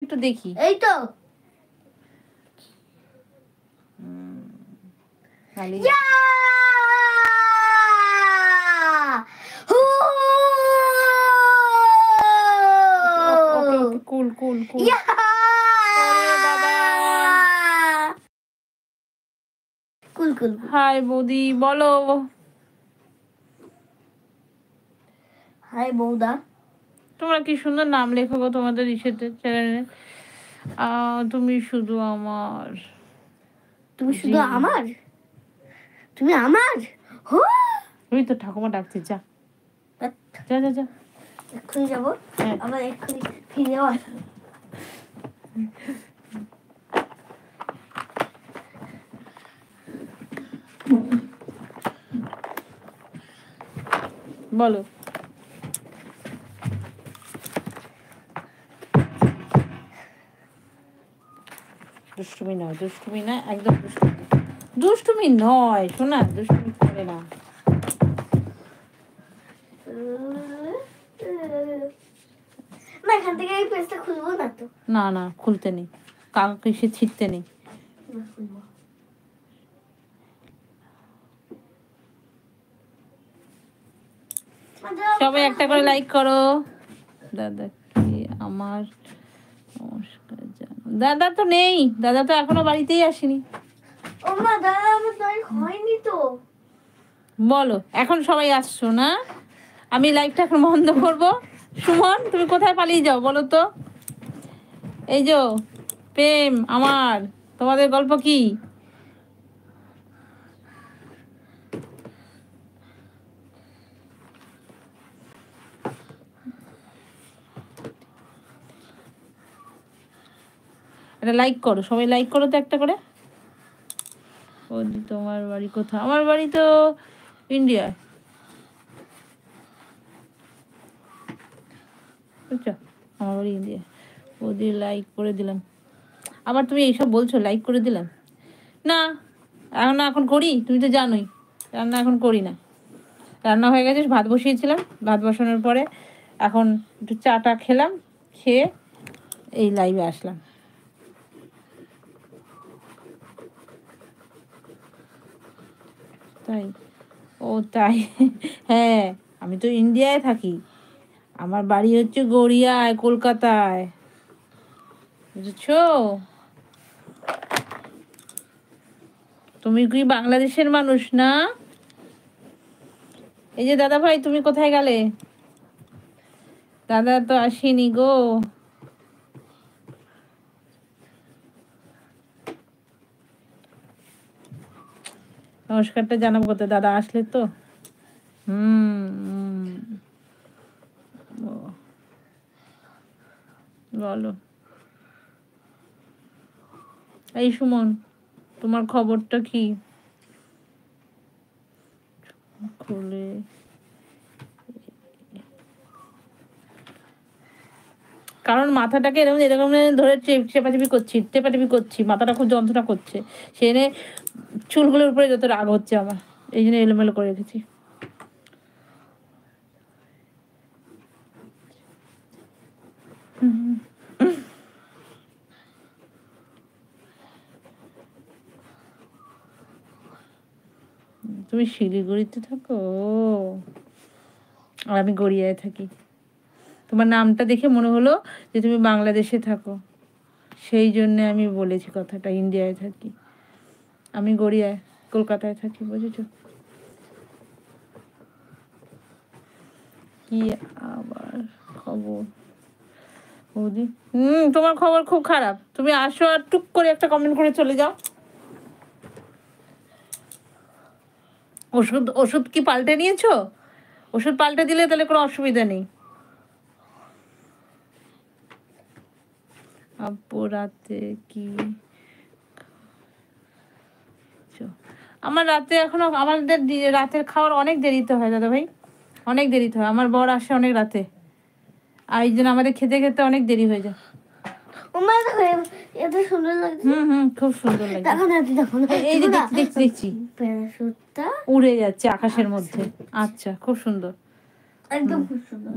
একটু দেখি। এই তো কুল কুল কুল। কুল কুল। হাই বৌদি, বলো। হাই বৌদা। তোমরা কি সুন্দর নাম লেখো গো তোমাদের ইসেতে চ্যানেলে। তুমি শুধু আমার। তুমি শুধু আমার। তুমি আমার। তুই তো ঠাকুমা ডাকছে, যা যা যা যা। এক্ষুনি যাবো, আবার এক্ষুনি ফিরেও আসবো। বলো। দুষ্টুমি নয়, দুষ্টুমি না, একদম দুষ্টুমি নয় শোনা, দুষ্টুমি করে না। না, এখান থেকে এই পেজটা খুলবো না তো। না না, খুলতে নেই, কাউকে সে ছিটতে নেই। সবাই একটা করে লাইক করো। দাদা কি আমার নমস্কার জানো। দাদা তো নেই, দাদা তো এখনো বাড়িতেই আসেনি। ও মা, দাদা আমার তারিখ হয়নি তো। বলো, এখন সবাই আসছো না? আমি লাইভটা এখন বন্ধ করব। সুমন, তুমি কোথায় পালিয়ে যাও বলো তো? এই যে প্রেম আমার, তোমাদের গল্প কি? একটা লাইক করো, সবাই লাইক করো তো একটা করে। বৌদি তোমার বাড়ি কোথায়? আমার বাড়ি তো ইন্ডিয়ায়। বুঝছো, আমার বাড়ি ইন্ডিয়ায়। বৌদি লাইক করে দিলাম। আবার তুমি এইসব বলছো, লাইক করে দিলাম না। এখন করি, তুমি তো জানোই রান্না এখন করি না। রান্না হয়ে গেছে, ভাত বসিয়েছিলাম, ভাত বসানোর পরে এখন একটু চাটা খেলাম, খেয়ে এই লাইভে আসলাম। তাই? ও তাই? হ্যাঁ, আমি তো ইন্ডিয়ায় থাকি। আমার বাড়ি হচ্ছে গড়িয়ায়, কলকাতায়, বুঝেছো? তুমি কি বাংলাদেশের মানুষ না? এই যে দাদা ভাই, তুমি কোথায় গেলে? দাদা তো আসেনি গো। নমস্কারটা জানাবো কোথায়, দাদা আসলে তো। বলো। এই সুমন, তোমার খবরটা কি? খুলে কারণ মাথাটাকে এরকম এরকম ধরে চেপাচেপি করছি, মাথাটা খুব যন্ত্রণা করছে। সেনে চুলগুলোর উপরে যত রাগ হচ্ছে আমার, এই জন্য এলোমেলো করে রেখেছি। তুমি শিলিগুড়িতে থাকো? আর আমি গড়িয়ায় থাকি। তোমার নামটা দেখে মনে হলো যে তুমি বাংলাদেশে থাকো, সেই জন্যে আমি বলেছি কথাটা, ইন্ডিয়ায় থাকি। আমি গড়িয়ায়, কলকাতায় থাকি, বুঝেছো? কি আবার খবর বৌদি? তোমার খবর খুব খারাপ। তুমি আসো আর টুক করে একটা কমেন্ট করে চলে যাও। ওষুধ ওষুধ কি পাল্টে নিয়েছো? ওষুধ পাল্টে দিলে তাহলে কোনো অসুবিধা নেই। আপু রাতে কি? আমার রাতে এখনো, আমাদের রাতের খাওয়ার অনেক দেরিতে হয় দাদা ভাই, অনেক দেরিতে হয়। আমার বর আসে অনেক রাতে, আর এই জন্য আমাদের খেতে খেতে অনেক দেরি হয়ে যায়। এত সুন্দর লাগছে। খুব সুন্দর লাগছে। এই যে দেখছি প্যারাশুটটা উড়ে যাচ্ছে আকাশের মধ্যে। আচ্ছা, খুব সুন্দর, একদম খুব সুন্দর।